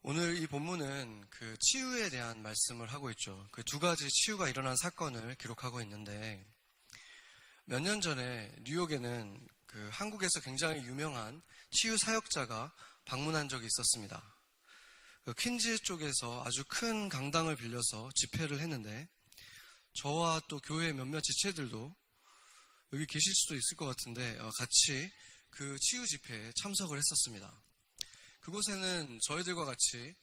오늘 이 본문은 그 치유에 대한 말씀을 하고 있죠. 그 두 가지 치유가 일어난 사건을 기록하고 있는데, 몇 년 전에 뉴욕에는 그 한국에서 굉장히 유명한 치유 사역자가 방문한 적이 있었습니다. 그 퀸즈 쪽에서 아주 큰 강당을 빌려서 집회를 했는데, 저와 또 교회 몇몇 지체들도 여기 계실 수도 있을 것 같은데 같이 그 치유 집회에 참석을 했었습니다. 그곳에는 저희들과 같이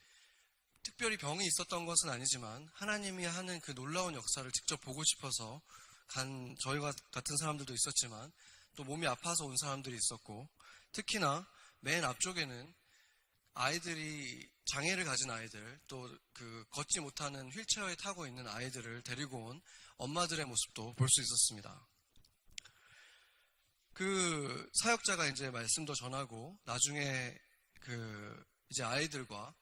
특별히 병이 있었던 것은 아니지만 하나님이 하는 그 놀라운 역사를 직접 보고 싶어서 간 저희와 같은 사람들도 있었지만 또 몸이 아파서 온 사람들이 있었고, 특히나 맨 앞쪽에는 아이들이, 장애를 가진 아이들, 또 그 걷지 못하는 휠체어에 타고 있는 아이들을 데리고 온 엄마들의 모습도 볼 수 있었습니다. 그 사역자가 이제 말씀도 전하고 나중에 이제 아이들과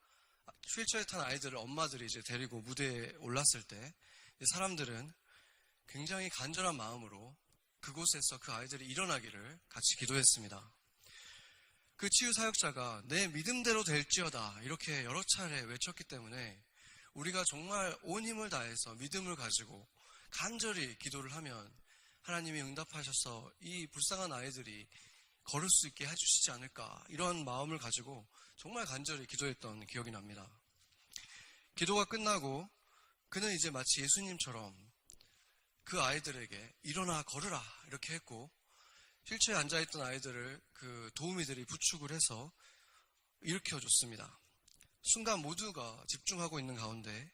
휠체어에 탄 아이들을 엄마들이 이제 데리고 무대에 올랐을 때 사람들은 굉장히 간절한 마음으로 그곳에서 그 아이들이 일어나기를 같이 기도했습니다. 그 치유 사역자가 내 믿음대로 될지어다 이렇게 여러 차례 외쳤기 때문에 우리가 정말 온 힘을 다해서 믿음을 가지고 간절히 기도를 하면 하나님이 응답하셔서 이 불쌍한 아이들이 걸을 수 있게 해주시지 않을까, 이런 마음을 가지고 정말 간절히 기도했던 기억이 납니다. 기도가 끝나고 그는 이제 마치 예수님처럼 그 아이들에게 일어나 걸으라 이렇게 했고, 휠체어에 앉아있던 아이들을 그 도우미들이 부축을 해서 일으켜줬습니다. 순간 모두가 집중하고 있는 가운데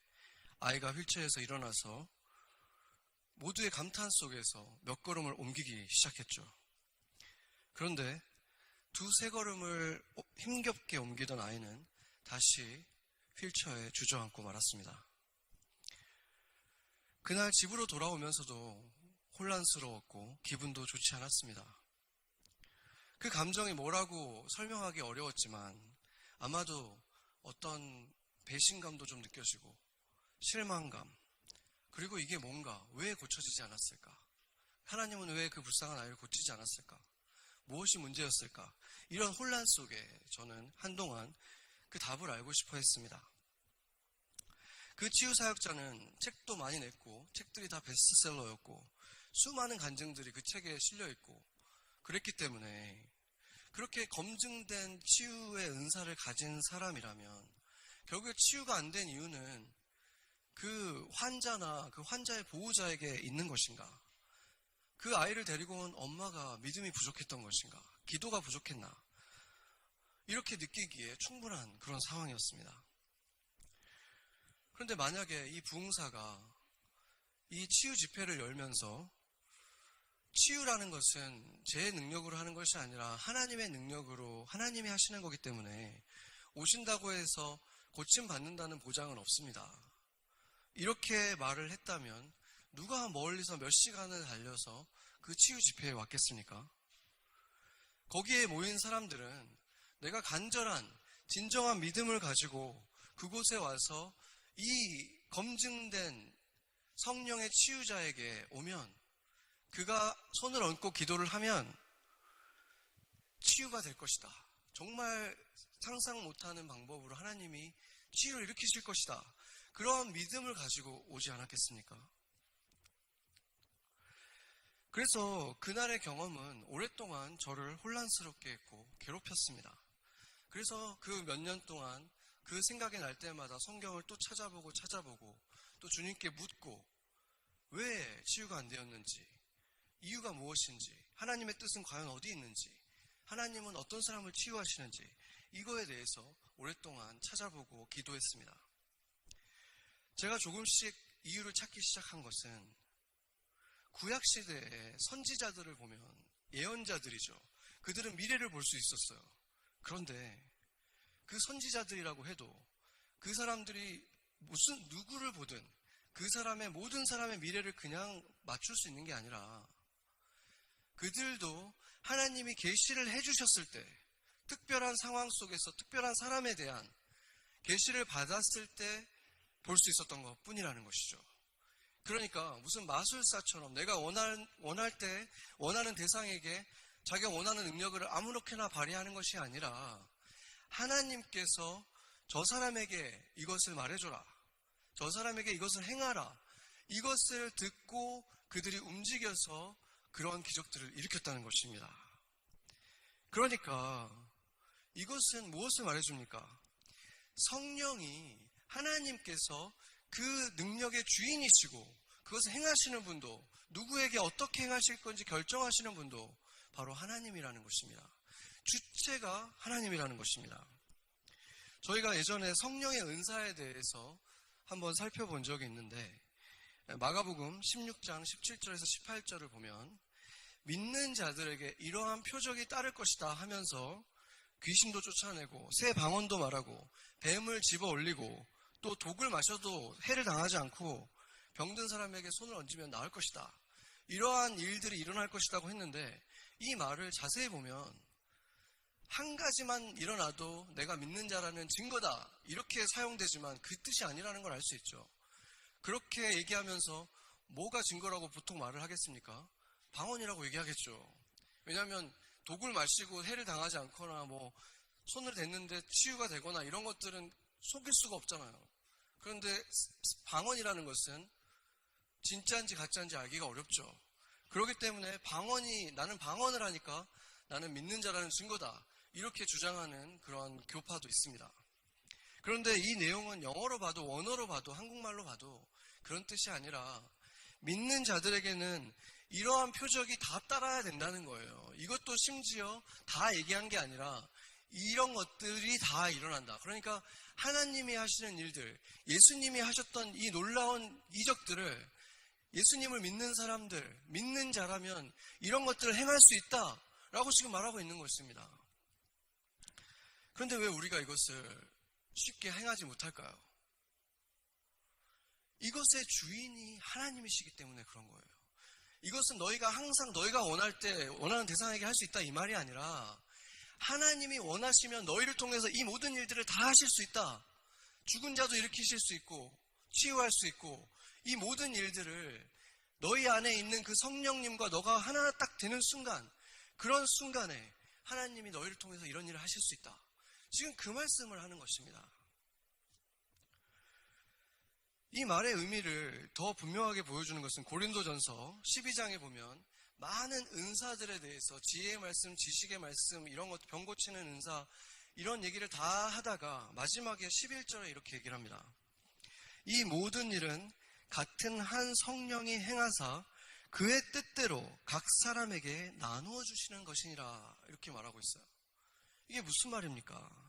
아이가 휠체어에서 일어나서 모두의 감탄 속에서 몇 걸음을 옮기기 시작했죠. 그런데 두세 걸음을 힘겹게 옮기던 아이는 다시 휠체어에 주저앉고 말았습니다. 그날 집으로 돌아오면서도 혼란스러웠고 기분도 좋지 않았습니다. 그 감정이 뭐라고 설명하기 어려웠지만 아마도 어떤 배신감도 좀 느껴지고 실망감, 그리고 이게 뭔가 왜 고쳐지지 않았을까? 하나님은 왜 그 불쌍한 아이를 고치지 않았을까? 무엇이 문제였을까? 이런 혼란 속에 저는 한동안 그 답을 알고 싶어 했습니다. 그 치유 사역자는 책도 많이 냈고 책들이 다 베스트셀러였고 수많은 간증들이 그 책에 실려있고 그랬기 때문에 그렇게 검증된 치유의 은사를 가진 사람이라면 결국에 치유가 안 된 이유는 그 환자나 그 환자의 보호자에게 있는 것인가? 그 아이를 데리고 온 엄마가 믿음이 부족했던 것인가? 기도가 부족했나? 이렇게 느끼기에 충분한 그런 상황이었습니다. 그런데 만약에 이 부흥사가 이 치유 집회를 열면서 치유라는 것은 제 능력으로 하는 것이 아니라 하나님의 능력으로 하나님이 하시는 거기 때문에 오신다고 해서 고침받는다는 보장은 없습니다. 이렇게 말을 했다면 누가 멀리서 몇 시간을 달려서 그 치유 집회에 왔겠습니까? 거기에 모인 사람들은 내가 간절한 진정한 믿음을 가지고 그곳에 와서 이 검증된 성령의 치유자에게 오면 그가 손을 얹고 기도를 하면 치유가 될 것이다. 정말 상상 못하는 방법으로 하나님이 치유를 일으키실 것이다. 그런 믿음을 가지고 오지 않았겠습니까? 그래서 그날의 경험은 오랫동안 저를 혼란스럽게 했고 괴롭혔습니다. 그래서 그 몇 년 동안 그 생각이 날 때마다 성경을 또 찾아보고 또 주님께 묻고 왜 치유가 안 되었는지, 이유가 무엇인지, 하나님의 뜻은 과연 어디 있는지, 하나님은 어떤 사람을 치유하시는지, 이거에 대해서 오랫동안 찾아보고 기도했습니다. 제가 조금씩 이유를 찾기 시작한 것은 구약시대의 선지자들을 보면 예언자들이죠. 그들은 미래를 볼 수 있었어요. 그런데 그 선지자들이라고 해도 그 사람들이 누구를 보든 그 사람의 모든 사람의 미래를 그냥 맞출 수 있는 게 아니라 그들도 하나님이 계시를 해주셨을 때 특별한 상황 속에서 특별한 사람에 대한 계시를 받았을 때 볼 수 있었던 것 뿐이라는 것이죠. 그러니까 무슨 마술사처럼 내가 원할 때 원하는 대상에게 자기가 원하는 능력을 아무렇게나 발휘하는 것이 아니라 하나님께서 저 사람에게 이것을 말해줘라. 저 사람에게 이것을 행하라. 이것을 듣고 그들이 움직여서 그러한 기적들을 일으켰다는 것입니다. 그러니까 이것은 무엇을 말해줍니까? 성령이 하나님께서 그 능력의 주인이시고 그것을 행하시는 분도, 누구에게 어떻게 행하실 건지 결정하시는 분도 바로 하나님이라는 것입니다. 주체가 하나님이라는 것입니다. 저희가 예전에 성령의 은사에 대해서 한번 살펴본 적이 있는데, 마가복음 16장 17절에서 18절을 보면 믿는 자들에게 이러한 표적이 따를 것이다 하면서 귀신도 쫓아내고 새 방언도 말하고 뱀을 집어 올리고 또 독을 마셔도 해를 당하지 않고 병든 사람에게 손을 얹으면 나을 것이다. 이러한 일들이 일어날 것이라고 했는데, 이 말을 자세히 보면 한 가지만 일어나도 내가 믿는 자라는 증거다, 이렇게 사용되지만 그 뜻이 아니라는 걸 알 수 있죠. 그렇게 얘기하면서 뭐가 증거라고 보통 말을 하겠습니까? 방언이라고 얘기하겠죠. 왜냐하면 독을 마시고 해를 당하지 않거나 뭐 손을 댔는데 치유가 되거나 이런 것들은 속일 수가 없잖아요. 그런데 방언이라는 것은 진짜인지 가짜인지 알기가 어렵죠. 그렇기 때문에 나는 방언을 하니까 나는 믿는 자라는 증거다, 이렇게 주장하는 그런 교파도 있습니다. 그런데 이 내용은 영어로 봐도 원어로 봐도 한국말로 봐도 그런 뜻이 아니라 믿는 자들에게는 이러한 표적이 다 따라야 된다는 거예요. 이것도 심지어 다 얘기한 게 아니라 이런 것들이 다 일어난다. 그러니까 하나님이 하시는 일들, 예수님이 하셨던 이 놀라운 이적들을 예수님을 믿는 사람들, 믿는 자라면 이런 것들을 행할 수 있다라고 지금 말하고 있는 것입니다. 그런데 왜 우리가 이것을 쉽게 행하지 못할까요? 이것의 주인이 하나님이시기 때문에 그런 거예요. 이것은 너희가 항상 너희가 원할 때 원하는 대상에게 할 수 있다, 이 말이 아니라 하나님이 원하시면 너희를 통해서 이 모든 일들을 다 하실 수 있다. 죽은 자도 일으키실 수 있고 치유할 수 있고, 이 모든 일들을 너희 안에 있는 그 성령님과 너가 하나 딱 되는 순간, 그런 순간에 하나님이 너희를 통해서 이런 일을 하실 수 있다. 지금 그 말씀을 하는 것입니다. 이 말의 의미를 더 분명하게 보여주는 것은 고린도전서 12장에 보면 많은 은사들에 대해서 지혜의 말씀, 지식의 말씀, 이런 것, 병 고치는 은사, 이런 얘기를 다 하다가 마지막에 11절에 이렇게 얘기를 합니다. 이 모든 일은 같은 한 성령이 행하사 그의 뜻대로 각 사람에게 나누어 주시는 것이니라, 이렇게 말하고 있어요. 이게 무슨 말입니까?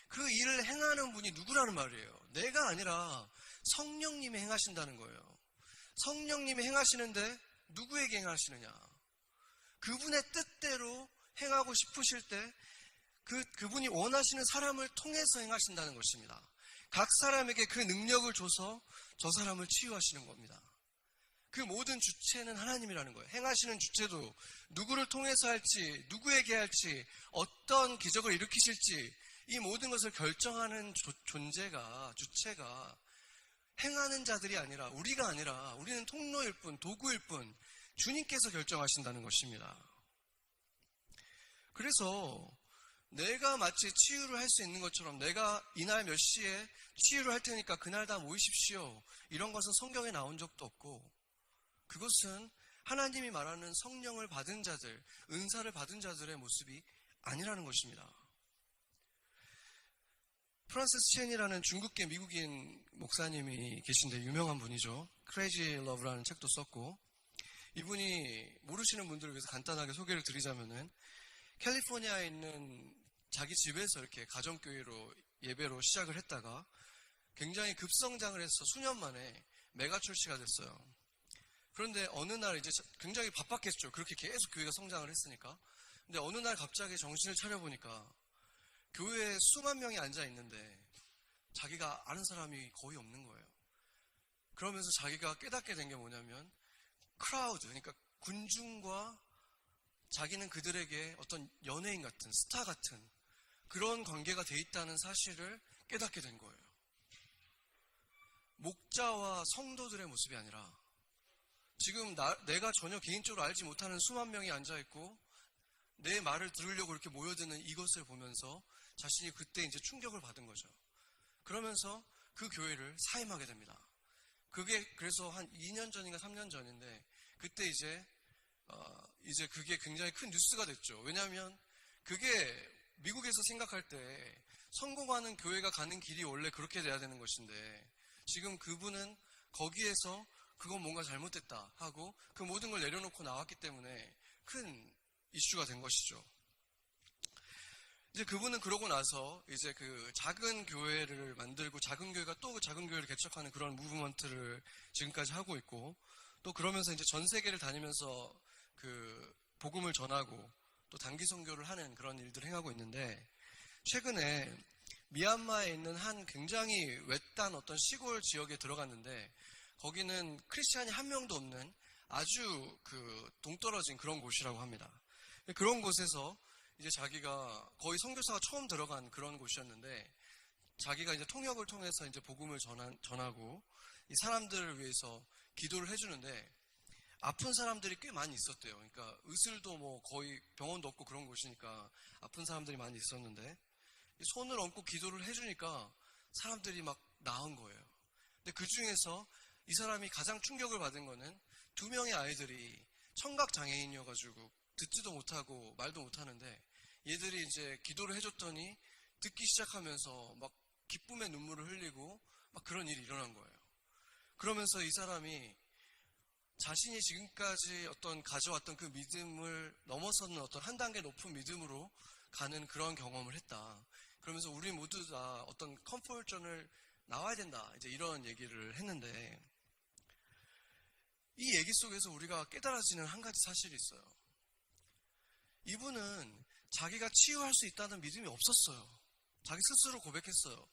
그 일을 행하는 분이 누구라는 말이에요? 내가 아니라 성령님이 행하신다는 거예요. 성령님이 행하시는데 누구에게 행하시느냐? 그분의 뜻대로 행하고 싶으실 때 그분이 원하시는 사람을 통해서 행하신다는 것입니다. 각 사람에게 그 능력을 줘서 저 사람을 치유하시는 겁니다. 그 모든 주체는 하나님이라는 거예요. 행하시는 주체도 누구를 통해서 할지, 누구에게 할지, 어떤 기적을 일으키실지, 이 모든 것을 결정하는 존재가, 주체가 행하는 자들이 아니라, 우리가 아니라, 우리는 통로일 뿐, 도구일 뿐, 주님께서 결정하신다는 것입니다. 그래서 내가 마치 치유를 할 수 있는 것처럼, 내가 이날 몇 시에 치유를 할 테니까 그날 다 모이십시오, 이런 것은 성경에 나온 적도 없고, 그것은 하나님이 말하는 성령을 받은 자들, 은사를 받은 자들의 모습이 아니라는 것입니다. 프란시스 첸이라는 중국계 미국인 목사님이 계신데 유명한 분이죠. Crazy Love라는 책도 썼고, 이분이 모르시는 분들을 위해서 간단하게 소개를 드리자면은 캘리포니아에 있는 자기 집에서 이렇게 가정교회로 예배로 시작을 했다가 굉장히 급성장을 해서 수년 만에 메가 출시가 됐어요. 그런데 어느 날 이제 굉장히 바빴겠죠. 그렇게 계속 교회가 성장을 했으니까. 근데 어느 날 갑자기 정신을 차려보니까 교회에 수만 명이 앉아 있는데 자기가 아는 사람이 거의 없는 거예요. 그러면서 자기가 깨닫게 된 게 뭐냐면 크라우드, 그러니까 군중과 자기는 그들에게 어떤 연예인 같은, 스타 같은 그런 관계가 돼 있다는 사실을 깨닫게 된 거예요. 목자와 성도들의 모습이 아니라 지금 내가 전혀 개인적으로 알지 못하는 수만 명이 앉아있고 내 말을 들으려고 이렇게 모여드는 이것을 보면서 자신이 그때 이제 충격을 받은 거죠. 그러면서 그 교회를 사임하게 됩니다. 그게 그래서 한 2년 전인가 3년 전인데 그때 이제 그게 굉장히 큰 뉴스가 됐죠. 왜냐하면 그게 미국에서 생각할 때 성공하는 교회가 가는 길이 원래 그렇게 돼야 되는 것인데 지금 그분은 거기에서 그건 뭔가 잘못됐다 하고 그 모든 걸 내려놓고 나왔기 때문에 큰 이슈가 된 것이죠. 이제 그분은 그러고 나서 이제 그 작은 교회를 만들고 작은 교회가 또 작은 교회를 개척하는 그런 무브먼트를 지금까지 하고 있고 또 그러면서 이제 전 세계를 다니면서 그 복음을 전하고 또 단기 선교를 하는 그런 일들을 행하고 있는데 최근에 미얀마에 있는 한 굉장히 외딴 어떤 시골 지역에 들어갔는데 거기는 크리스찬이 한 명도 없는 아주 그 동떨어진 그런 곳이라고 합니다. 그런 곳에서 이제 자기가 거의 선교사가 처음 들어간 그런 곳이었는데 자기가 이제 통역을 통해서 이제 복음을 전하고 이 사람들을 위해서 기도를 해주는데 아픈 사람들이 꽤 많이 있었대요. 그러니까 의술도 뭐 거의 병원도 없고 그런 곳이니까 아픈 사람들이 많이 있었는데 손을 얹고 기도를 해주니까 사람들이 막 나은 거예요. 근데 그 중에서 이 사람이 가장 충격을 받은 거는 2명의 아이들이 청각 장애인이어가지고 듣지도 못하고 말도 못하는데 얘들이 이제 기도를 해줬더니 듣기 시작하면서 막 기쁨의 눈물을 흘리고 막 그런 일이 일어난 거예요. 그러면서 이 사람이 자신이 지금까지 어떤 가져왔던 그 믿음을 넘어서는 어떤 한 단계 높은 믿음으로 가는 그런 경험을 했다. 그러면서 우리 모두 다 어떤 컴포트 존을 나와야 된다. 이제 이런 얘기를 했는데 이 얘기 속에서 우리가 깨달아지는 한 가지 사실이 있어요. 이분은 자기가 치유할 수 있다는 믿음이 없었어요. 자기 스스로 고백했어요.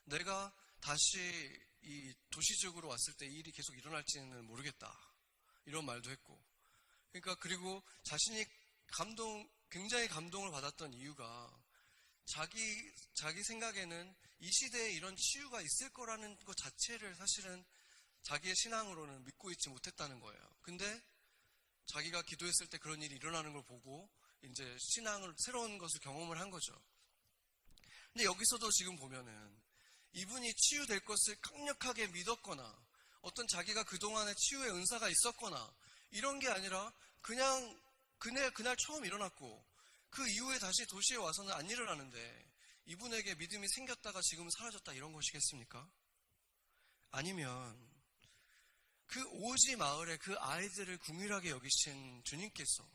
내가 다시 이 도시적으로 왔을 때 이 일이 계속 일어날지는 모르겠다. 이런 말도 했고. 그러니까 그리고 자신이 굉장히 감동을 받았던 이유가 자기 생각에는 이 시대에 이런 치유가 있을 거라는 것 자체를 사실은 자기의 신앙으로는 믿고 있지 못했다는 거예요. 근데 자기가 기도했을 때 그런 일이 일어나는 걸 보고 이제 신앙을 새로운 것을 경험을 한 거죠. 근데 여기서도 지금 보면은 이분이 치유될 것을 강력하게 믿었거나 어떤 자기가 그동안에 치유의 은사가 있었거나 이런 게 아니라 그냥 그날 처음 일어났고 그 이후에 다시 도시에 와서는 안 일어나는데 이분에게 믿음이 생겼다가 지금 사라졌다 이런 것이겠습니까? 아니면 그 오지 마을의 그 아이들을 긍휼하게 여기신 주님께서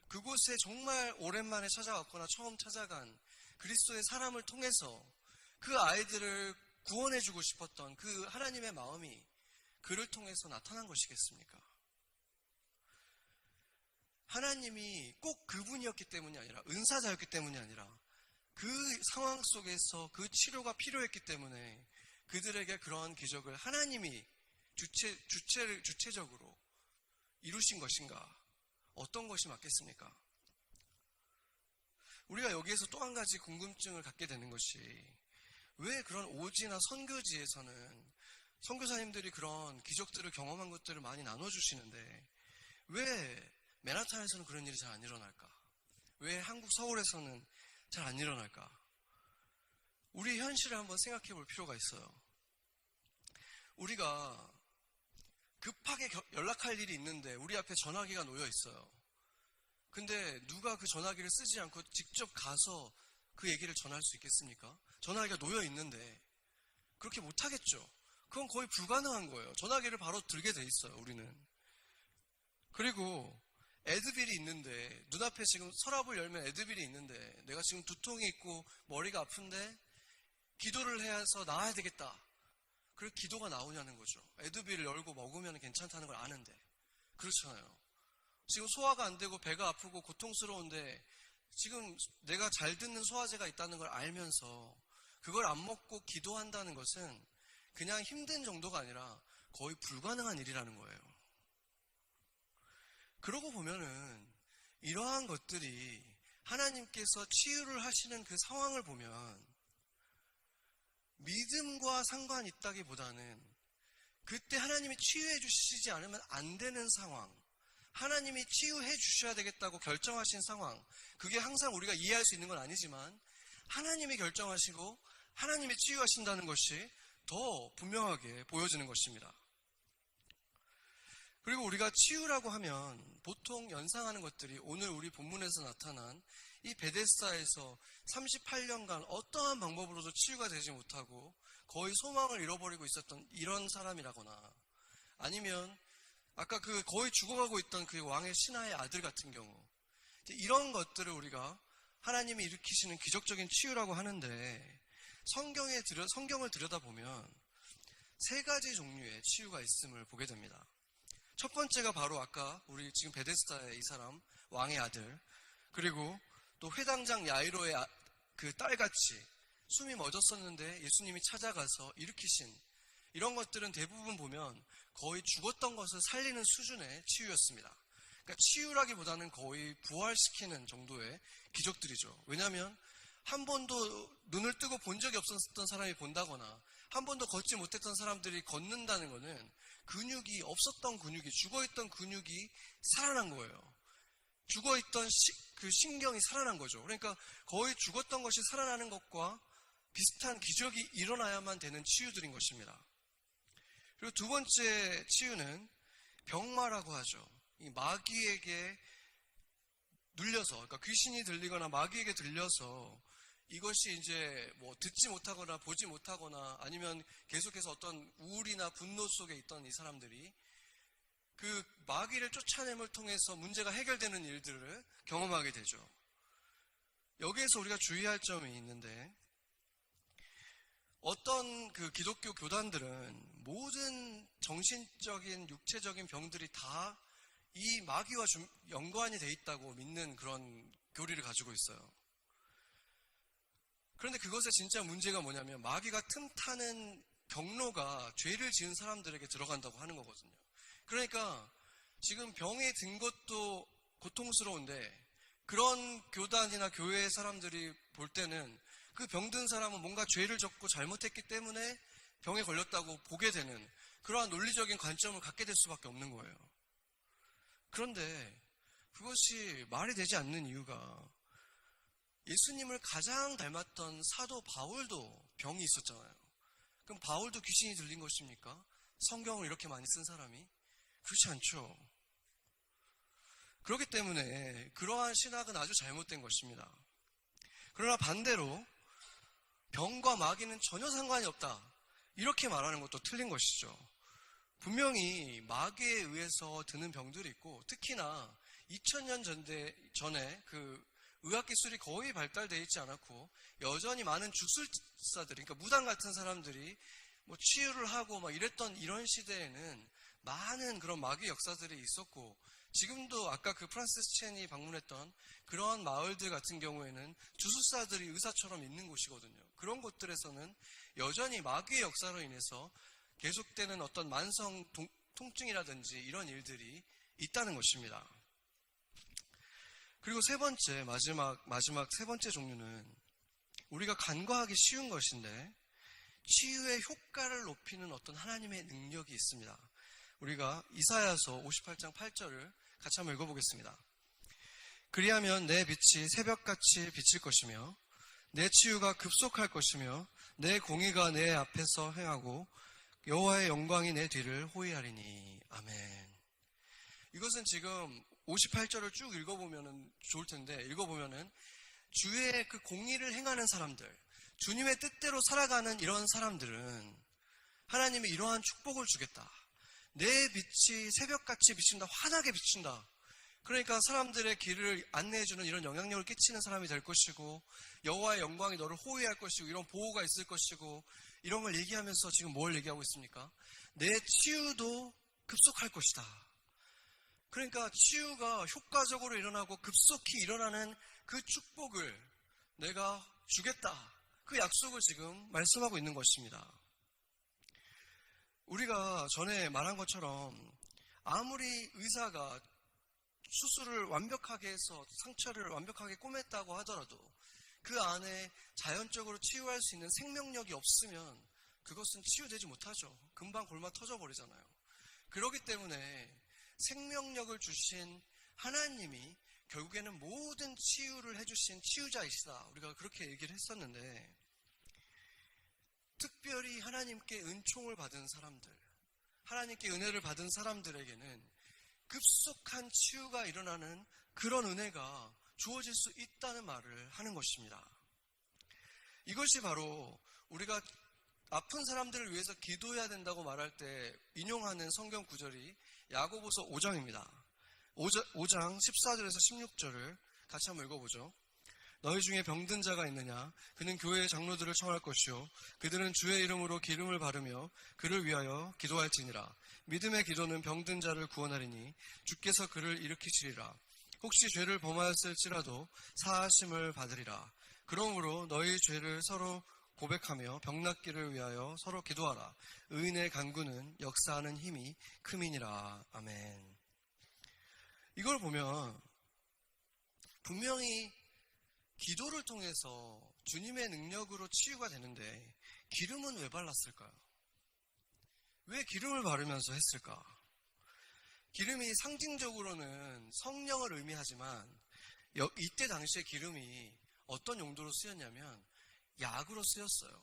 그곳에 정말 오랜만에 찾아왔거나 처음 찾아간 그리스도의 사람을 통해서 그 아이들을 구원해주고 싶었던 그 하나님의 마음이 그를 통해서 나타난 것이겠습니까? 하나님이 꼭 그분이었기 때문이 아니라 은사자였기 때문이 아니라 그 상황 속에서 그 치료가 필요했기 때문에 그들에게 그러한 기적을 하나님이 주체적으로 이루신 것인가? 어떤 것이 맞겠습니까? 우리가 여기에서 또 한 가지 궁금증을 갖게 되는 것이 왜 그런 오지나 선교지에서는 선교사님들이 그런 기적들을 경험한 것들을 많이 나눠주시는데 왜 맨하탄에서는 그런 일이 잘 안 일어날까? 왜 한국 서울에서는 잘 안 일어날까? 우리 현실을 한번 생각해 볼 필요가 있어요. 우리가 급하게 연락할 일이 있는데 우리 앞에 전화기가 놓여 있어요. 근데 누가 그 전화기를 쓰지 않고 직접 가서 그 얘기를 전할 수 있겠습니까? 전화기가 놓여 있는데 그렇게 못하겠죠. 그건 거의 불가능한 거예요. 전화기를 바로 들게 돼 있어요, 우리는. 그리고 에드빌이 있는데 눈앞에 지금 서랍을 열면 에드빌이 있는데 내가 지금 두통이 있고 머리가 아픈데 기도를 해서 나아야 되겠다. 그래서 기도가 나오냐는 거죠. 에드빌을 열고 먹으면 괜찮다는 걸 아는데. 그렇잖아요. 지금 소화가 안 되고 배가 아프고 고통스러운데 지금 내가 잘 듣는 소화제가 있다는 걸 알면서 그걸 안 먹고 기도한다는 것은 그냥 힘든 정도가 아니라 거의 불가능한 일이라는 거예요. 그러고 보면은 이러한 것들이 하나님께서 치유를 하시는 그 상황을 보면 믿음과 상관이 있다기보다는 그때 하나님이 치유해 주시지 않으면 안 되는 상황, 하나님이 치유해 주셔야 되겠다고 결정하신 상황, 그게 항상 우리가 이해할 수 있는 건 아니지만 하나님이 결정하시고 하나님이 치유하신다는 것이 더 분명하게 보여지는 것입니다. 그리고 우리가 치유라고 하면 보통 연상하는 것들이 오늘 우리 본문에서 나타난 이 베데스다에서 38년간 어떠한 방법으로도 치유가 되지 못하고 거의 소망을 잃어버리고 있었던 이런 사람이라거나, 아니면 아까 그 거의 죽어가고 있던 그 왕의 신하의 아들 같은 경우, 이런 것들을 우리가 하나님이 일으키시는 기적적인 치유라고 하는데, 성경을 들여다보면 세 가지 종류의 치유가 있음을 보게 됩니다. 첫 번째가 바로 아까 우리 지금 베데스다의 이 사람 왕의 아들, 그리고 또 회당장 야이로의 그 딸같이 숨이 멎었었는데 예수님이 찾아가서 일으키신, 이런 것들은 대부분 보면 거의 죽었던 것을 살리는 수준의 치유였습니다. 그러니까 치유라기보다는 거의 부활시키는 정도의 기적들이죠. 왜냐하면 한 번도 눈을 뜨고 본 적이 없었던 사람이 본다거나 한 번도 걷지 못했던 사람들이 걷는다는 것은 근육이 없었던 근육이, 죽어있던 근육이 살아난 거예요. 죽어있던 그 신경이 살아난 거죠. 그러니까 거의 죽었던 것이 살아나는 것과 비슷한 기적이 일어나야만 되는 치유들인 것입니다. 그리고 두 번째 치유는 병마라고 하죠. 이 마귀에게 눌려서, 그러니까 귀신이 들리거나 마귀에게 들려서 이것이 이제 뭐 듣지 못하거나 보지 못하거나 아니면 계속해서 어떤 우울이나 분노 속에 있던 이 사람들이 그 마귀를 쫓아냄을 통해서 문제가 해결되는 일들을 경험하게 되죠. 여기에서 우리가 주의할 점이 있는데, 어떤 그 기독교 교단들은 모든 정신적인 육체적인 병들이 다 이 마귀와 연관이 돼 있다고 믿는 그런 교리를 가지고 있어요. 그런데 그것의 진짜 문제가 뭐냐면 마귀가 틈타는 경로가 죄를 지은 사람들에게 들어간다고 하는 거거든요. 그러니까 지금 병에 든 것도 고통스러운데 그런 교단이나 교회 사람들이 볼 때는 그 병든 사람은 뭔가 죄를 졌고 잘못했기 때문에 병에 걸렸다고 보게 되는 그러한 논리적인 관점을 갖게 될 수밖에 없는 거예요. 그런데 그것이 말이 되지 않는 이유가, 예수님을 가장 닮았던 사도 바울도 병이 있었잖아요. 그럼 바울도 귀신이 들린 것입니까? 성경을 이렇게 많이 쓴 사람이? 그렇지 않죠. 그렇기 때문에 그러한 신학은 아주 잘못된 것입니다. 그러나 반대로 병과 마귀는 전혀 상관이 없다, 이렇게 말하는 것도 틀린 것이죠. 분명히 마귀에 의해서 드는 병들이 있고, 특히나 2000년 전에 그 의학기술이 거의 발달되어 있지 않았고 여전히 많은 주술사들이, 그러니까 무당 같은 사람들이 뭐 치유를 하고 막 이랬던 이런 시대에는 많은 그런 마귀 역사들이 있었고, 지금도 아까 그 프란시스 첸이 방문했던 그런 마을들 같은 경우에는 주술사들이 의사처럼 있는 곳이거든요. 그런 곳들에서는 여전히 마귀의 역사로 인해서 계속되는 어떤 만성 통증이라든지 이런 일들이 있다는 것입니다. 그리고 세 번째, 마지막 세 번째 종류는 우리가 간과하기 쉬운 것인데 치유의 효과를 높이는 어떤 하나님의 능력이 있습니다. 우리가 이사야서 58장 8절을 같이 한번 읽어보겠습니다. 그리하면 내 빛이 새벽같이 비칠 것이며 내 치유가 급속할 것이며 내 공의가 내 앞에서 행하고 여호와의 영광이 내 뒤를 호위하리니. 아멘. 이것은 지금 58절을 쭉 읽어보면 좋을 텐데, 읽어보면은 주의 그 공의를 행하는 사람들, 주님의 뜻대로 살아가는 이런 사람들은 하나님이 이러한 축복을 주겠다. 내 빛이 새벽같이 비친다, 환하게 비친다. 그러니까 사람들의 길을 안내해주는 이런 영향력을 끼치는 사람이 될 것이고, 여호와의 영광이 너를 호위할 것이고, 이런 보호가 있을 것이고, 이런 걸 얘기하면서 지금 뭘 얘기하고 있습니까? 내 치유도 급속할 것이다. 그러니까 치유가 효과적으로 일어나고 급속히 일어나는 그 축복을 내가 주겠다. 그 약속을 지금 말씀하고 있는 것입니다. 우리가 전에 말한 것처럼 아무리 의사가 수술을 완벽하게 해서 상처를 완벽하게 꼬맸다고 하더라도 그 안에 자연적으로 치유할 수 있는 생명력이 없으면 그것은 치유되지 못하죠. 금방 골마 터져버리잖아요. 그렇기 때문에 생명력을 주신 하나님이 결국에는 모든 치유를 해주신 치유자이시다. 우리가 그렇게 얘기를 했었는데, 하나님께 은총을 받은 사람들, 하나님께 은혜를 받은 사람들에게는 급속한 치유가 일어나는 그런 은혜가 주어질 수 있다는 말을 하는 것입니다. 이것이 바로 우리가 아픈 사람들을 위해서 기도해야 된다고 말할 때 인용하는 성경 구절이 야고보서 5장입니다. 5장 14절에서 16절을 같이 한번 읽어보죠. 너희 중에 병든 자가 있느냐? 그는 교회의 장로들을 청할 것이요 그들은 주의 이름으로 기름을 바르며 그를 위하여 기도할지니라. 믿음의 기도는 병든 자를 구원하리니 주께서 그를 일으키시리라. 혹시 죄를 범하였을지라도 사하심을 받으리라. 그러므로 너희 죄를 서로 고백하며 병낫기를 위하여 서로 기도하라. 의인의 간구는 역사하는 힘이 큼이니라. 아멘. 이걸 보면 분명히 기도를 통해서 주님의 능력으로 치유가 되는데 기름은 왜 발랐을까요? 왜 기름을 바르면서 했을까? 기름이 상징적으로는 성령을 의미하지만 이때 당시에 기름이 어떤 용도로 쓰였냐면 약으로 쓰였어요.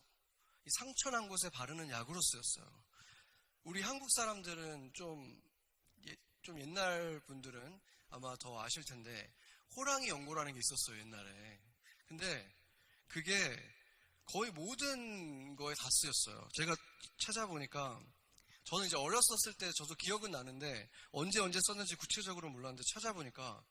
상처난 곳에 바르는 약으로 쓰였어요. 우리 한국 사람들은 좀 옛날 분들은 아마 더 아실 텐데 호랑이 연고라는 게 있었어요, 옛날에. 근데 그게 거의 모든 거에 다 쓰였어요. 제가 찾아보니까 저는 이제 어렸었을 때 저도 기억은 나는데 언제 썼는지 구체적으로 몰랐는데 찾아보니까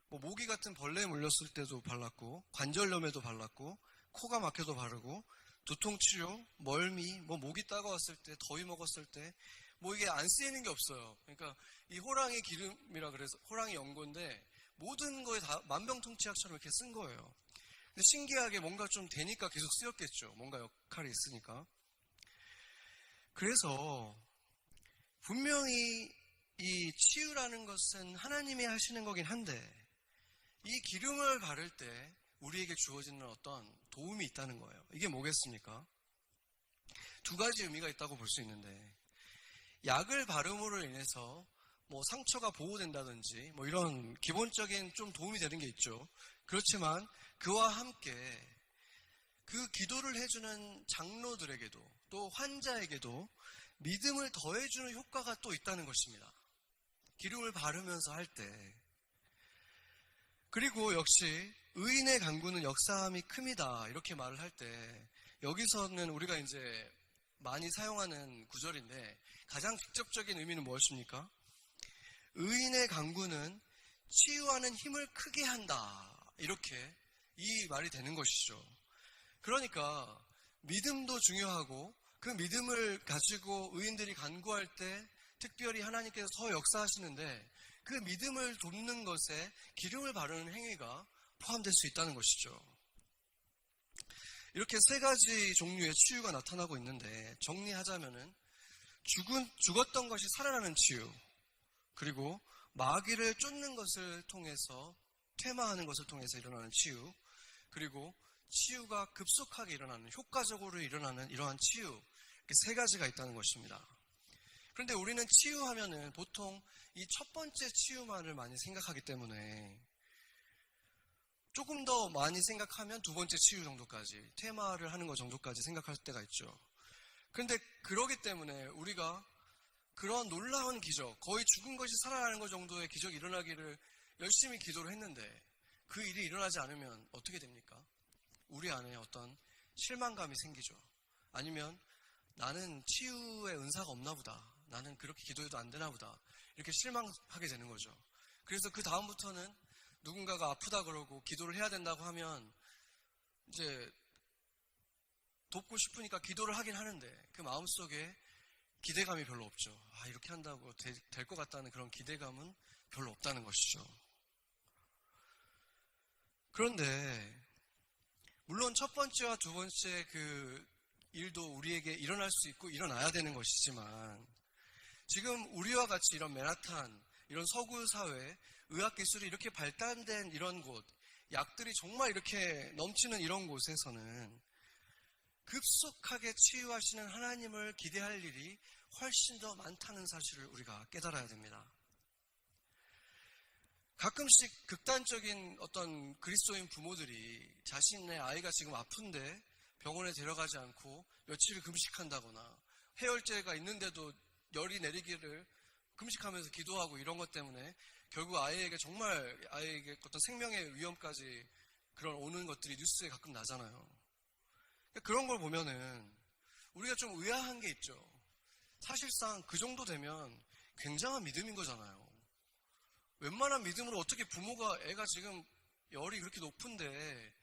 뭐 모기 같은 벌레에 물렸을 때도 발랐고 관절염에도 발랐고 코가 막혀도 바르고 두통치료, 멀미, 뭐 목이 따가웠을 때, 더위 먹었을 때 뭐 이게 안 쓰이는 게 없어요. 그러니까 이 호랑이 기름이라 그래서 호랑이 연고인데 모든 거에 다 만병통치약처럼 이렇게 쓴 거예요. 근데 신기하게 뭔가 좀 되니까 계속 쓰였겠죠. 뭔가 역할이 있으니까. 그래서 분명히 이 치유라는 것은 하나님이 하시는 거긴 한데 이 기름을 바를 때 우리에게 주어지는 어떤 도움이 있다는 거예요. 이게 뭐겠습니까? 두 가지 의미가 있다고 볼 수 있는데 약을 바름으로 인해서 뭐 상처가 보호된다든지 뭐 이런 기본적인 좀 도움이 되는 게 있죠. 그렇지만 그와 함께 그 기도를 해주는 장로들에게도 또 환자에게도 믿음을 더해주는 효과가 또 있다는 것입니다. 기름을 바르면서 할 때. 그리고 역시 의인의 간구는 역사함이 큼이다 이렇게 말을 할 때 여기서는 우리가 이제 많이 사용하는 구절인데 가장 직접적인 의미는 무엇입니까? 의인의 간구는 치유하는 힘을 크게 한다 이렇게 이 말이 되는 것이죠. 그러니까 믿음도 중요하고 그 믿음을 가지고 의인들이 간구할 때 특별히 하나님께서 더 역사하시는데 그 믿음을 돕는 것에 기름을 바르는 행위가 포함될 수 있다는 것이죠. 이렇게 세 가지 종류의 치유가 나타나고 있는데 정리하자면은 죽었던 것이 살아나는 치유, 그리고 마귀를 쫓는 것을 통해서 퇴마하는 것을 통해서 일어나는 치유, 그리고 치유가 급속하게 일어나는, 효과적으로 일어나는 이러한 치유, 이렇게 세 가지가 있다는 것입니다. 그런데 우리는 치유하면은 보통 이 첫 번째 치유만을 많이 생각하기 때문에 조금 더 많이 생각하면 두 번째 치유 정도까지, 퇴마를 하는 것 정도까지 생각할 때가 있죠. 그런데 그러기 때문에 우리가 그런 놀라운 기적, 거의 죽은 것이 살아나는 것 정도의 기적이 일어나기를 열심히 기도를 했는데 그 일이 일어나지 않으면 어떻게 됩니까? 우리 안에 어떤 실망감이 생기죠. 아니면 나는 치유의 은사가 없나 보다. 나는 그렇게 기도해도 안 되나 보다. 이렇게 실망하게 되는 거죠. 그래서 그 다음부터는 누군가가 아프다 그러고 기도를 해야 된다고 하면 이제 돕고 싶으니까 기도를 하긴 하는데 그 마음속에 기대감이 별로 없죠. 이렇게 한다고 될 것 같다는 그런 기대감은 별로 없다는 것이죠. 그런데 물론 첫 번째와 두 번째 그 일도 우리에게 일어날 수 있고 일어나야 되는 것이지만 지금 우리와 같이 이런 맨하탄, 이런 서구 사회, 의학기술이 이렇게 발달된 이런 곳, 약들이 정말 이렇게 넘치는 이런 곳에서는 급속하게 치유하시는 하나님을 기대할 일이 훨씬 더 많다는 사실을 우리가 깨달아야 됩니다. 가끔씩 극단적인 어떤 그리스도인 부모들이 자신의 아이가 지금 아픈데 병원에 데려가지 않고 며칠을 금식한다거나 해열제가 있는데도 열이 내리기를 금식하면서 기도하고 이런 것 때문에 결국 아이에게 정말 아이에게 어떤 생명의 위험까지 그런 오는 것들이 뉴스에 가끔 나잖아요. 그런 걸 보면은 우리가 좀 의아한 게 있죠. 사실상 그 정도 되면 굉장한 믿음인 거잖아요. 웬만한 믿음으로 어떻게 부모가 애가 지금 열이 그렇게 높은데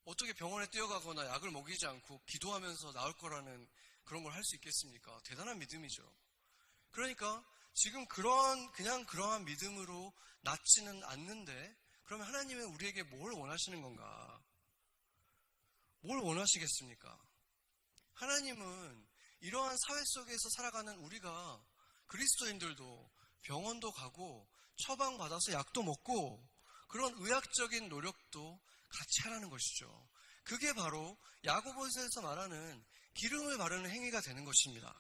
어떻게 병원에 뛰어가거나 약을 먹이지 않고 기도하면서 나을 거라는 그런 걸 할 수 있겠습니까? 대단한 믿음이죠. 그러니까 지금 그냥 그러한 믿음으로 낫지는 않는데 그러면 하나님은 우리에게 뭘 원하시는 건가? 뭘 원하시겠습니까? 하나님은 이러한 사회 속에서 살아가는 우리가 그리스도인들도 병원도 가고 처방받아서 약도 먹고 그런 의학적인 노력도 같이 하라는 것이죠. 그게 바로 야고보서에서 말하는 기름을 바르는 행위가 되는 것입니다.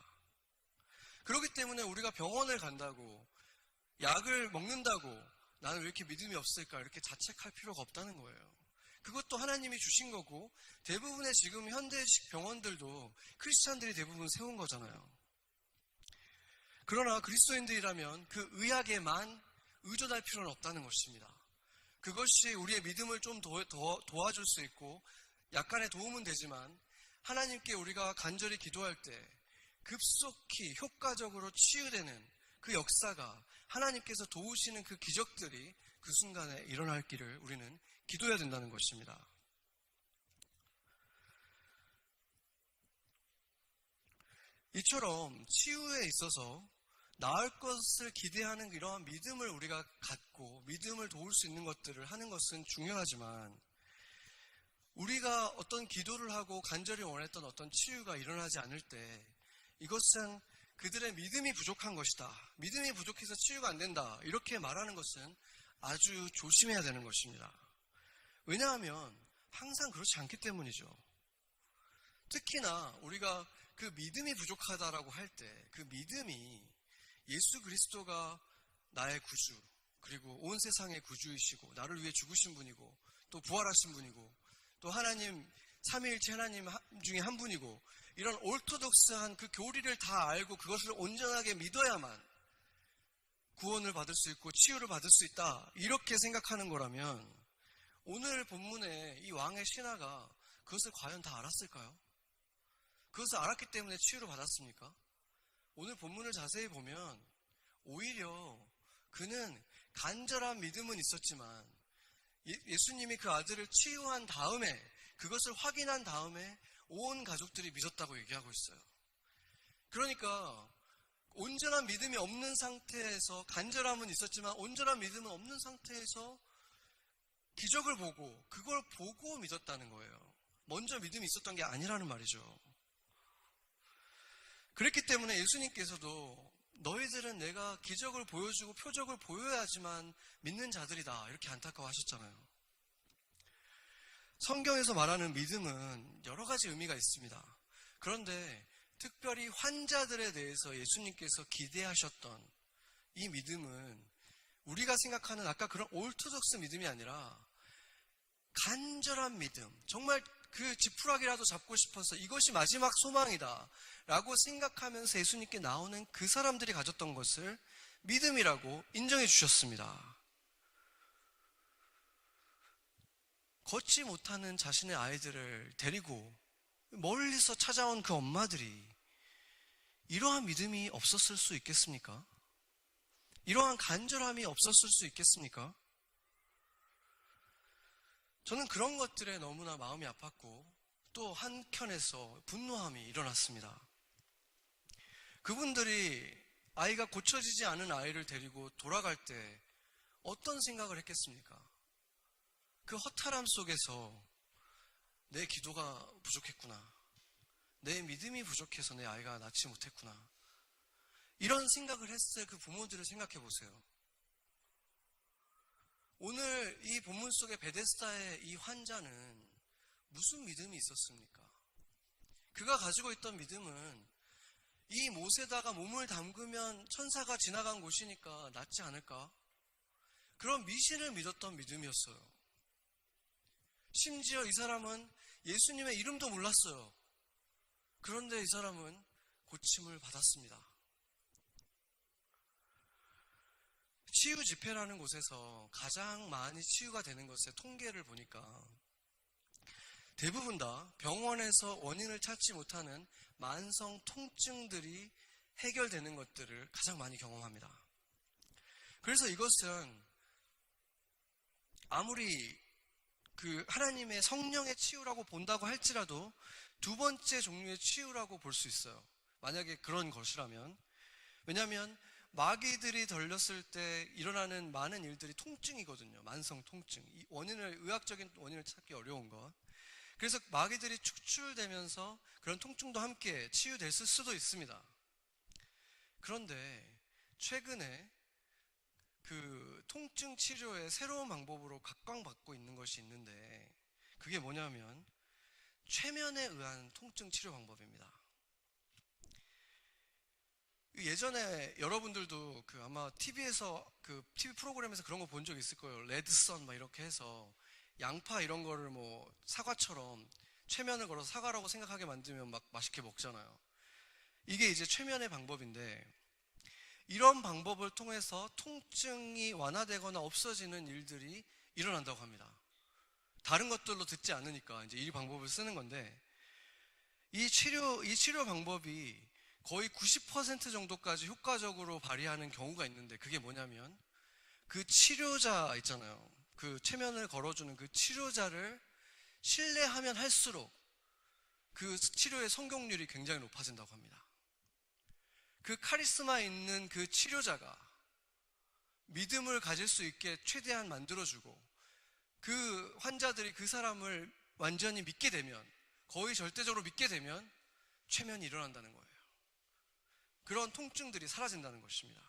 그렇기 때문에 우리가 병원을 간다고 약을 먹는다고 나는 왜 이렇게 믿음이 없을까 이렇게 자책할 필요가 없다는 거예요. 그것도 하나님이 주신 거고 대부분의 지금 현대식 병원들도 크리스찬들이 대부분 세운 거잖아요. 그러나 그리스도인들이라면 그 의학에만 의존할 필요는 없다는 것입니다. 그것이 우리의 믿음을 좀 도와줄 수 있고 약간의 도움은 되지만 하나님께 우리가 간절히 기도할 때 급속히 효과적으로 치유되는 그 역사가 하나님께서 도우시는 그 기적들이 그 순간에 일어날 길을 우리는 기도해야 된다는 것입니다. 이처럼 치유에 있어서 나을 것을 기대하는 이러한 믿음을 우리가 갖고 믿음을 도울 수 있는 것들을 하는 것은 중요하지만 우리가 어떤 기도를 하고 간절히 원했던 어떤 치유가 일어나지 않을 때 이것은 그들의 믿음이 부족한 것이다. 믿음이 부족해서 치유가 안 된다. 이렇게 말하는 것은 아주 조심해야 되는 것입니다. 왜냐하면 항상 그렇지 않기 때문이죠. 특히나 우리가 그 믿음이 부족하다라고 할 때 그 믿음이 예수 그리스도가 나의 구주 그리고 온 세상의 구주이시고 나를 위해 죽으신 분이고 또 부활하신 분이고 또 하나님 삼위일체 하나님 중에 한 분이고 이런 오르토독스한 그 교리를 다 알고 그것을 온전하게 믿어야만 구원을 받을 수 있고 치유를 받을 수 있다 이렇게 생각하는 거라면 오늘 본문의 이 왕의 신하가 그것을 과연 다 알았을까요? 그것을 알았기 때문에 치유를 받았습니까? 오늘 본문을 자세히 보면 오히려 그는 간절한 믿음은 있었지만 예수님이 그 아들을 치유한 다음에 그것을 확인한 다음에 온 가족들이 믿었다고 얘기하고 있어요. 그러니까 온전한 믿음이 없는 상태에서 간절함은 있었지만 온전한 믿음은 없는 상태에서 기적을 보고 그걸 보고 믿었다는 거예요. 먼저 믿음이 있었던 게 아니라는 말이죠. 그렇기 때문에 예수님께서도 너희들은 내가 기적을 보여주고 표적을 보여야지만 믿는 자들이다 이렇게 안타까워하셨잖아요. 성경에서 말하는 믿음은 여러 가지 의미가 있습니다. 그런데 특별히 환자들에 대해서 예수님께서 기대하셨던 이 믿음은 우리가 생각하는 아까 그런 오르토독스 믿음이 아니라 간절한 믿음, 정말 그 지푸라기라도 잡고 싶어서 이것이 마지막 소망이다 라고 생각하면서 예수님께 나오는 그 사람들이 가졌던 것을 믿음이라고 인정해 주셨습니다. 걷지 못하는 자신의 아이들을 데리고 멀리서 찾아온 그 엄마들이 이러한 믿음이 없었을 수 있겠습니까? 이러한 간절함이 없었을 수 있겠습니까? 저는 그런 것들에 너무나 마음이 아팠고 또 한켠에서 분노함이 일어났습니다. 그분들이 아이가 고쳐지지 않은 아이를 데리고 돌아갈 때 어떤 생각을 했겠습니까? 그 허탈함 속에서 내 기도가 부족했구나. 내 믿음이 부족해서 내 아이가 낫지 못했구나. 이런 생각을 했을 그 부모들을 생각해 보세요. 오늘 이 본문 속의 베데스다의 이 환자는 무슨 믿음이 있었습니까? 그가 가지고 있던 믿음은 이 못에다가 몸을 담그면 천사가 지나간 곳이니까 낫지 않을까? 그런 미신을 믿었던 믿음이었어요. 심지어 이 사람은 예수님의 이름도 몰랐어요. 그런데 이 사람은 고침을 받았습니다. 치유 집회라는 곳에서 가장 많이 치유가 되는 것의 통계를 보니까 대부분 다 병원에서 원인을 찾지 못하는 만성 통증들이 해결되는 것들을 가장 많이 경험합니다. 그래서 이것은 아무리 그 하나님의 성령의 치유라고 본다고 할지라도 두 번째 종류의 치유라고 볼 수 있어요. 만약에 그런 것이라면. 왜냐하면 마귀들이 들렸을 때 일어나는 많은 일들이 통증이거든요. 만성 통증. 이 원인을, 의학적인 원인을 찾기 어려운 것. 그래서 마귀들이 축출되면서 그런 통증도 함께 치유될 수도 있습니다. 그런데 최근에 그 통증 치료의 새로운 방법으로 각광받고 있는 것이 있는데 그게 뭐냐면 최면에 의한 통증 치료 방법입니다. 예전에 여러분들도 그 아마 TV에서 그 TV 프로그램에서 그런 거 본 적 있을 거예요. 레드선 막 이렇게 해서 양파 이런 거를 뭐 사과처럼 최면을 걸어서 사과라고 생각하게 만들면 막 맛있게 먹잖아요. 이게 이제 최면의 방법인데 이런 방법을 통해서 통증이 완화되거나 없어지는 일들이 일어난다고 합니다. 다른 것들로 듣지 않으니까 이제 이 방법을 쓰는 건데 이 치료 방법이 거의 90% 정도까지 효과적으로 발휘하는 경우가 있는데 그게 뭐냐면 그 치료자 있잖아요. 그 최면을 걸어주는 그 치료자를 신뢰하면 할수록 그 치료의 성공률이 굉장히 높아진다고 합니다. 그 카리스마 있는 그 치료자가 믿음을 가질 수 있게 최대한 만들어주고 그 환자들이 그 사람을 완전히 믿게 되면 거의 절대적으로 믿게 되면 최면이 일어난다는 거예요. 그런 통증들이 사라진다는 것입니다.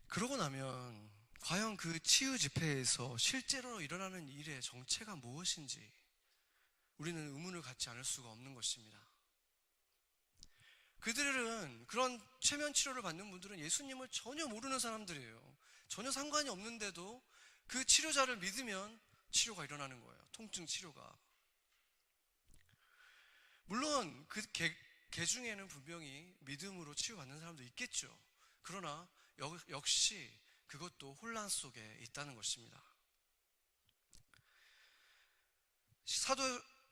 그러고 나면 과연 그 치유 집회에서 실제로 일어나는 일의 정체가 무엇인지 우리는 의문을 갖지 않을 수가 없는 것입니다. 그들은 그런 최면 치료를 받는 분들은 예수님을 전혀 모르는 사람들이에요. 전혀 상관이 없는데도 그 치료자를 믿으면 치료가 일어나는 거예요. 통증 치료가. 물론 그 개 중에는 분명히 믿음으로 치유받는 사람도 있겠죠. 그러나 역시 그것도 혼란 속에 있다는 것입니다.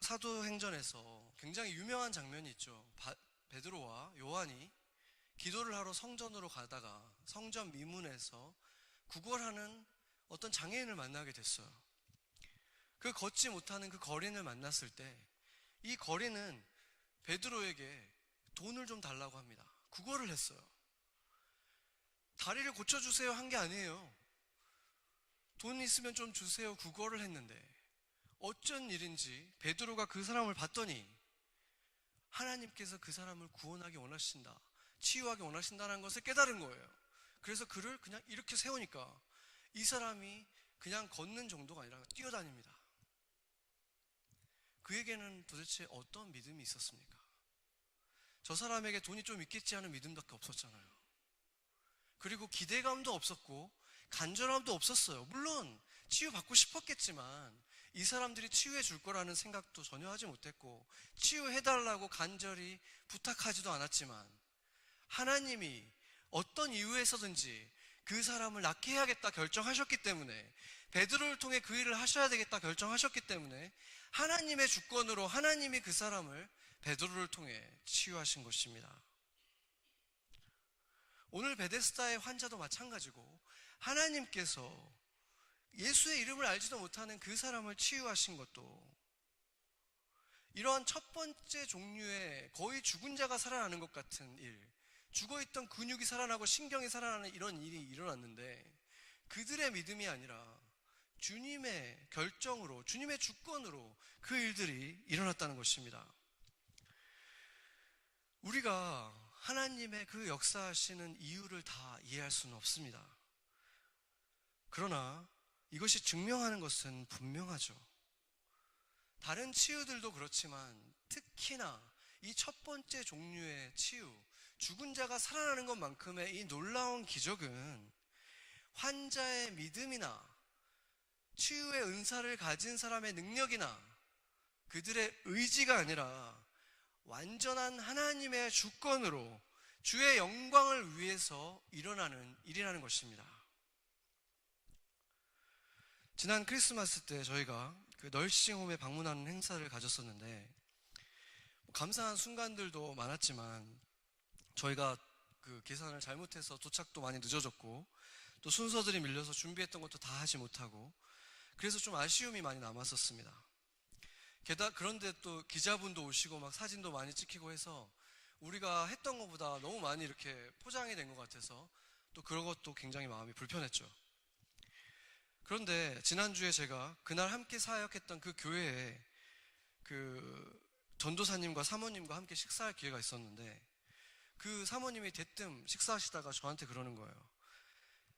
사도행전에서 굉장히 유명한 장면이 있죠. 베드로와 요한이 기도를 하러 성전으로 가다가 성전 미문에서 구걸하는 어떤 장애인을 만나게 됐어요. 그 걷지 못하는 그 거린을 만났을 때 이 거린은 베드로에게 돈을 좀 달라고 합니다. 구걸을 했어요. 다리를 고쳐주세요 한 게 아니에요. 돈 있으면 좀 주세요 구걸을 했는데 어쩐 일인지 베드로가 그 사람을 봤더니 하나님께서 그 사람을 구원하기 원하신다, 치유하기 원하신다는 것을 깨달은 거예요. 그래서 그를 그냥 이렇게 세우니까 이 사람이 그냥 걷는 정도가 아니라 뛰어다닙니다. 그에게는 도대체 어떤 믿음이 있었습니까? 저 사람에게 돈이 좀 있겠지 하는 믿음밖에 없었잖아요. 그리고 기대감도 없었고 간절함도 없었어요. 물론 치유받고 싶었겠지만 이 사람들이 치유해 줄 거라는 생각도 전혀 하지 못했고 치유해달라고 간절히 부탁하지도 않았지만 하나님이 어떤 이유에서든지 그 사람을 낫게 해야겠다 결정하셨기 때문에 베드로를 통해 그 일을 하셔야 되겠다 결정하셨기 때문에 하나님의 주권으로 하나님이 그 사람을 베드로를 통해 치유하신 것입니다. 오늘 베데스다의 환자도 마찬가지고 하나님께서 예수의 이름을 알지도 못하는 그 사람을 치유하신 것도 이러한 첫 번째 종류의 거의 죽은 자가 살아나는 것 같은 일, 죽어있던 근육이 살아나고 신경이 살아나는 이런 일이 일어났는데 그들의 믿음이 아니라 주님의 결정으로, 주님의 주권으로 그 일들이 일어났다는 것입니다. 우리가 하나님의 그 역사하시는 이유를 다 이해할 수는 없습니다. 그러나 이것이 증명하는 것은 분명하죠. 다른 치유들도 그렇지만 특히나 이 첫 번째 종류의 치유, 죽은 자가 살아나는 것만큼의 이 놀라운 기적은 환자의 믿음이나 치유의 은사를 가진 사람의 능력이나 그들의 의지가 아니라 완전한 하나님의 주권으로 주의 영광을 위해서 일어나는 일이라는 것입니다. 지난 크리스마스 때 저희가 그 널싱홈에 방문하는 행사를 가졌었는데 감사한 순간들도 많았지만 저희가 그 계산을 잘못해서 도착도 많이 늦어졌고 또 순서들이 밀려서 준비했던 것도 다 하지 못하고 그래서 좀 아쉬움이 많이 남았었습니다. 그런데 또 기자분도 오시고 막 사진도 많이 찍히고 해서 우리가 했던 것보다 너무 많이 이렇게 포장이 된 것 같아서 또 그런 것도 굉장히 마음이 불편했죠. 그런데 지난주에 제가 그날 함께 사역했던 그 교회에 그 전도사님과 사모님과 함께 식사할 기회가 있었는데 그 사모님이 대뜸 식사하시다가 저한테 그러는 거예요.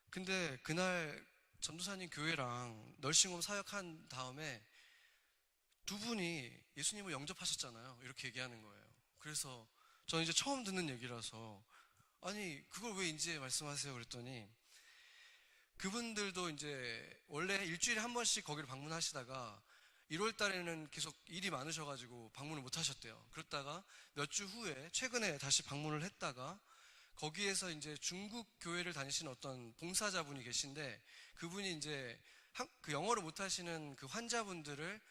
근데 그날 전도사님 교회랑 널싱홈 사역한 다음에 두 분이 예수님을 영접하셨잖아요. 이렇게 얘기하는 거예요. 그래서 저는 이제 처음 듣는 얘기라서 아니 그걸 왜 이제 말씀하세요? 그랬더니 그분들도 이제 원래 일주일에 한 번씩 거기를 방문하시다가 1월 달에는 계속 일이 많으셔가지고 방문을 못 하셨대요. 그러다가 몇 주 후에 최근에 다시 방문을 했다가 거기에서 이제 중국 교회를 다니시는 어떤 봉사자분이 계신데 그분이 이제 그 영어를 못 하시는 그 환자분들을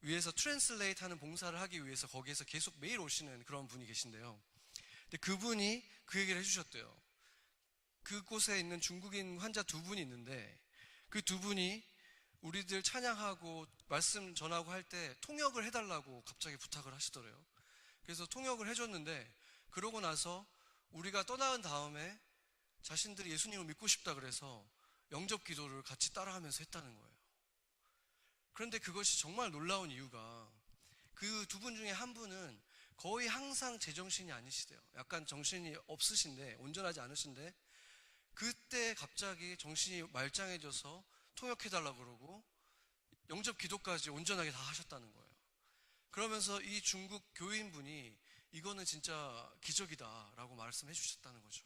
위해서 트랜슬레이트 하는 봉사를 하기 위해서 거기에서 계속 매일 오시는 그런 분이 계신데요. 근데 그분이 그 얘기를 해주셨대요. 그곳에 있는 중국인 환자 두 분이 있는데 그 두 분이 우리들 찬양하고 말씀 전하고 할 때 통역을 해달라고 갑자기 부탁을 하시더래요. 그래서 통역을 해줬는데 그러고 나서 우리가 떠나은 다음에 자신들이 예수님을 믿고 싶다 그래서 영접 기도를 같이 따라하면서 했다는 거예요. 그런데 그것이 정말 놀라운 이유가 그 두 분 중에 한 분은 거의 항상 제정신이 아니시대요. 약간 정신이 없으신데 온전하지 않으신데 그때 갑자기 정신이 말짱해져서 통역해달라고 그러고 영접 기도까지 온전하게 다 하셨다는 거예요. 그러면서 이 중국 교인분이 이거는 진짜 기적이다라고 말씀해 주셨다는 거죠.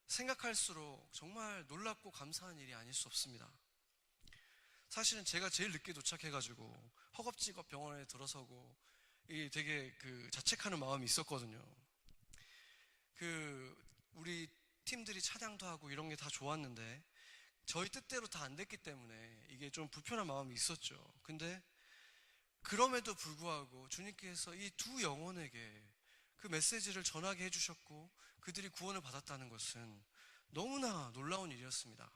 생각할수록 정말 놀랍고 감사한 일이 아닐 수 없습니다. 사실은 제가 제일 늦게 도착해가지고 허겁지겁 병원에 들어서고 되게 그 자책하는 마음이 있었거든요. 우리 팀들이 찬양도 하고 이런 게 다 좋았는데 저희 뜻대로 다 안 됐기 때문에 이게 좀 불편한 마음이 있었죠. 근데 그럼에도 불구하고 주님께서 이 두 영혼에게 그 메시지를 전하게 해주셨고 그들이 구원을 받았다는 것은 너무나 놀라운 일이었습니다.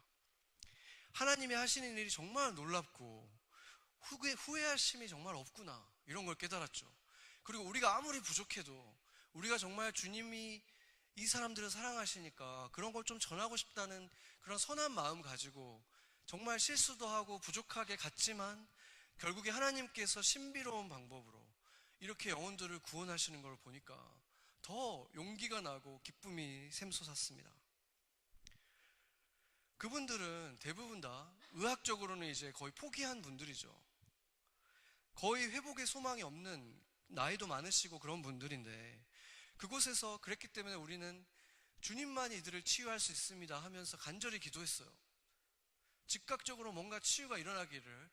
하나님이 하시는 일이 정말 놀랍고 후회하심이 정말 없구나 이런 걸 깨달았죠. 그리고 우리가 아무리 부족해도 우리가 정말 주님이 이 사람들을 사랑하시니까 그런 걸 좀 전하고 싶다는 그런 선한 마음 가지고 정말 실수도 하고 부족하게 갔지만 결국에 하나님께서 신비로운 방법으로 이렇게 영혼들을 구원하시는 걸 보니까 더 용기가 나고 기쁨이 샘솟았습니다. 그분들은 대부분 다 의학적으로는 이제 거의 포기한 분들이죠. 거의 회복의 소망이 없는 나이도 많으시고 그런 분들인데 그곳에서 그랬기 때문에 우리는 주님만이 이들을 치유할 수 있습니다 하면서 간절히 기도했어요. 즉각적으로 뭔가 치유가 일어나기를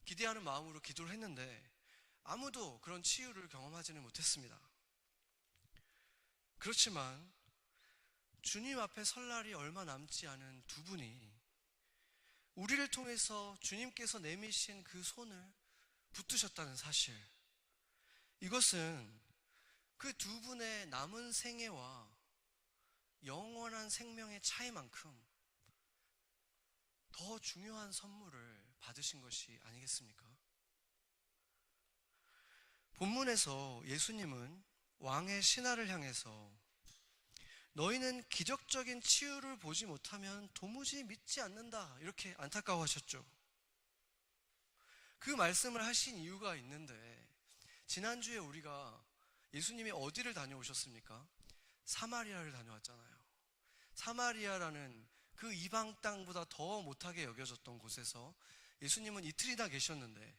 기대하는 마음으로 기도를 했는데 아무도 그런 치유를 경험하지는 못했습니다. 그렇지만 주님 앞에 설 날이 얼마 남지 않은 두 분이 우리를 통해서 주님께서 내미신 그 손을 붙드셨다는 사실, 이것은 그 두 분의 남은 생애와 영원한 생명의 차이만큼 더 중요한 선물을 받으신 것이 아니겠습니까? 본문에서 예수님은 왕의 신하를 향해서 너희는 기적적인 치유를 보지 못하면 도무지 믿지 않는다 이렇게 안타까워하셨죠. 그 말씀을 하신 이유가 있는데 지난주에 우리가 예수님이 어디를 다녀오셨습니까? 사마리아를 다녀왔잖아요. 사마리아라는 그 이방 땅보다 더 못하게 여겨졌던 곳에서 예수님은 이틀이나 계셨는데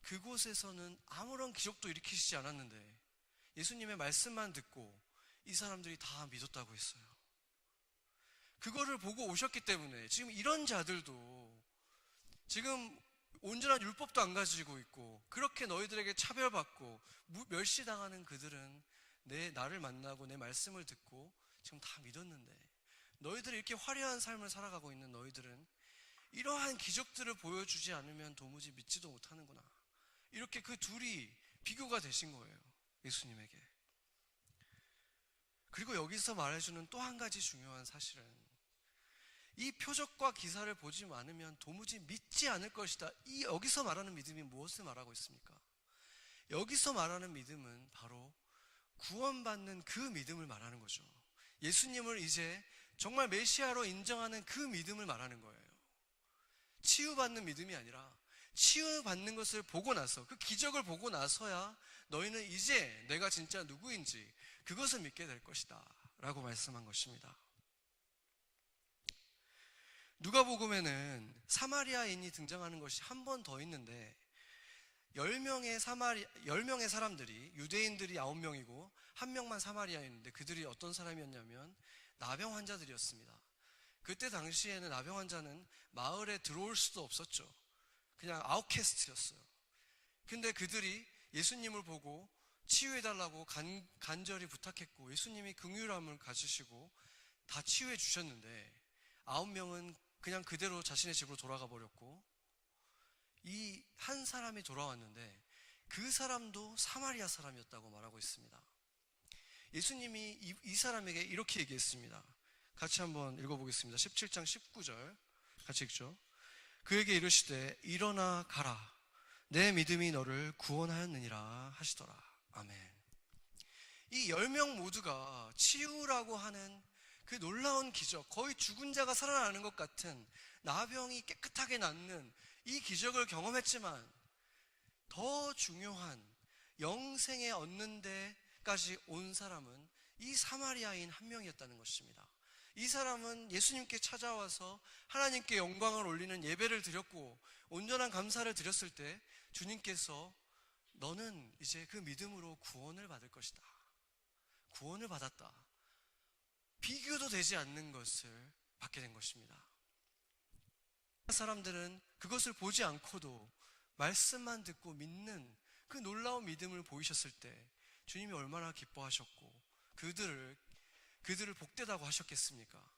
그곳에서는 아무런 기적도 일으키시지 않았는데 예수님의 말씀만 듣고 이 사람들이 다 믿었다고 했어요. 그거를 보고 오셨기 때문에 지금 이런 자들도 지금 온전한 율법도 안 가지고 있고 그렇게 너희들에게 차별받고 멸시당하는 그들은 나를 만나고 내 말씀을 듣고 지금 다 믿었는데, 너희들이 이렇게 화려한 삶을 살아가고 있는 너희들은 이러한 기적들을 보여주지 않으면 도무지 믿지도 못하는구나. 이렇게 그 둘이 비교가 되신 거예요, 예수님에게. 그리고 여기서 말해주는 또 한 가지 중요한 사실은, 이 표적과 기사를 보지 않으면 도무지 믿지 않을 것이다. 여기서 말하는 믿음이 무엇을 말하고 있습니까? 여기서 말하는 믿음은 바로 구원받는 그 믿음을 말하는 거죠. 예수님을 이제 정말 메시아로 인정하는 그 믿음을 말하는 거예요. 치유받는 믿음이 아니라 치유받는 것을 보고 나서, 그 기적을 보고 나서야 너희는 이제 내가 진짜 누구인지 그것을 믿게 될 것이다 라고 말씀한 것입니다. 누가복음에는 사마리아인이 등장하는 것이 한 번 더 있는데, 10명의 사람들이, 유대인들이 9명이고 한 명만 사마리아인인데, 그들이 어떤 사람이었냐면 나병 환자들이었습니다. 그때 당시에는 나병 환자는 마을에 들어올 수도 없었죠. 그냥 아웃캐스트였어요. 근데 그들이 예수님을 보고 치유해달라고 간절히 부탁했고, 예수님이 긍휼함을 가지시고 다 치유해 주셨는데 9명은 그냥 그대로 자신의 집으로 돌아가 버렸고, 이 한 사람이 돌아왔는데 그 사람도 사마리아 사람이었다고 말하고 있습니다. 예수님이 이 사람에게 이렇게 얘기했습니다. 같이 한번 읽어보겠습니다. 17장 19절 같이 읽죠. 그에게 이르시되 일어나 가라, 내 믿음이 너를 구원하였느니라 하시더라. 아멘. 이 10명 모두가 치유라고 하는 그 놀라운 기적, 거의 죽은 자가 살아나는 것 같은, 나병이 깨끗하게 낫는 이 기적을 경험했지만 더 중요한 영생에 얻는 데까지 온 사람은 이 사마리아인 한 명이었다는 것입니다. 이 사람은 예수님께 찾아와서 하나님께 영광을 올리는 예배를 드렸고 온전한 감사를 드렸을 때 주님께서 너는 이제 그 믿음으로 구원을 받을 것이다, 구원을 받았다, 비교도 되지 않는 것을 받게 된 것입니다. 사람들은 그것을 보지 않고도 말씀만 듣고 믿는 그 놀라운 믿음을 보이셨을 때 주님이 얼마나 기뻐하셨고 그들을 복되다고 하셨겠습니까?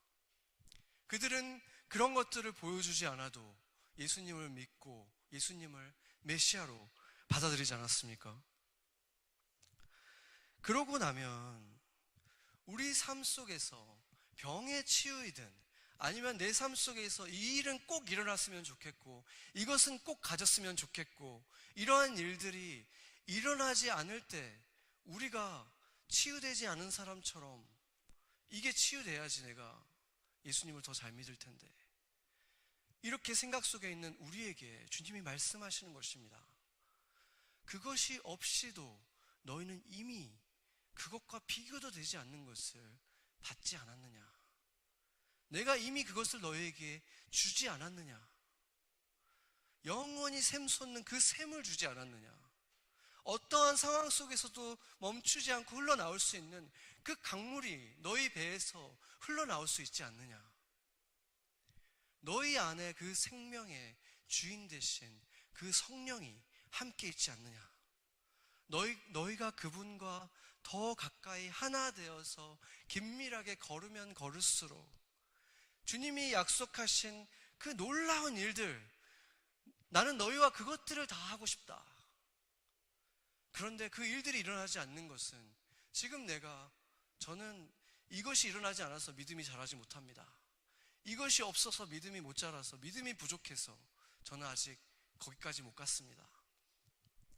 그들은 그런 것들을 보여주지 않아도 예수님을 믿고 예수님을 메시아로 받아들이지 않았습니까? 그러고 나면 우리 삶 속에서 병의 치유이든 아니면 내 삶 속에서 이 일은 꼭 일어났으면 좋겠고 이것은 꼭 가졌으면 좋겠고 이러한 일들이 일어나지 않을 때 우리가 치유되지 않은 사람처럼 이게 치유돼야지 내가 예수님을 더 잘 믿을 텐데, 이렇게 생각 속에 있는 우리에게 주님이 말씀하시는 것입니다. 그것이 없이도 너희는 이미 그것과 비교도 되지 않는 것을 받지 않았느냐? 내가 이미 그것을 너희에게 주지 않았느냐? 영원히 샘솟는 그 샘을 주지 않았느냐? 어떠한 상황 속에서도 멈추지 않고 흘러나올 수 있는 그 강물이 너희 배에서 흘러나올 수 있지 않느냐? 너희 안에 그 생명의 주인 되신 그 성령이 함께 있지 않느냐? 너희가 그분과 더 가까이 하나 되어서 긴밀하게 걸으면 걸을수록 주님이 약속하신 그 놀라운 일들, 나는 너희와 그것들을 다 하고 싶다. 그런데 그 일들이 일어나지 않는 것은 지금 저는 이것이 일어나지 않아서 믿음이 자라지 못합니다. 이것이 없어서 믿음이 못 자라서, 믿음이 부족해서 저는 아직 거기까지 못 갔습니다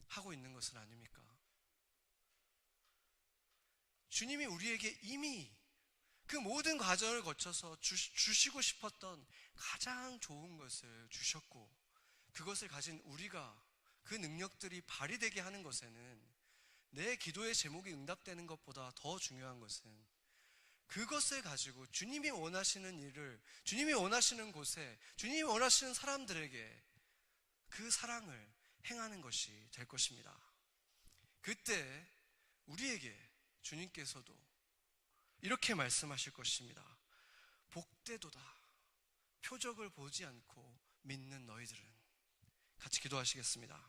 하고 있는 것은 아닙니까? 주님이 우리에게 이미 그 모든 과정을 거쳐서 주시고 싶었던 가장 좋은 것을 주셨고, 그것을 가진 우리가 그 능력들이 발휘되게 하는 것에는 내 기도의 제목이 응답되는 것보다 더 중요한 것은 그것을 가지고 주님이 원하시는 일을, 주님이 원하시는 곳에, 주님이 원하시는 사람들에게 그 사랑을 행하는 것이 될 것입니다. 그때 우리에게 주님께서도 이렇게 말씀하실 것입니다. 복되도다, 표적을 보지 않고 믿는 너희들은. 같이 기도하시겠습니다.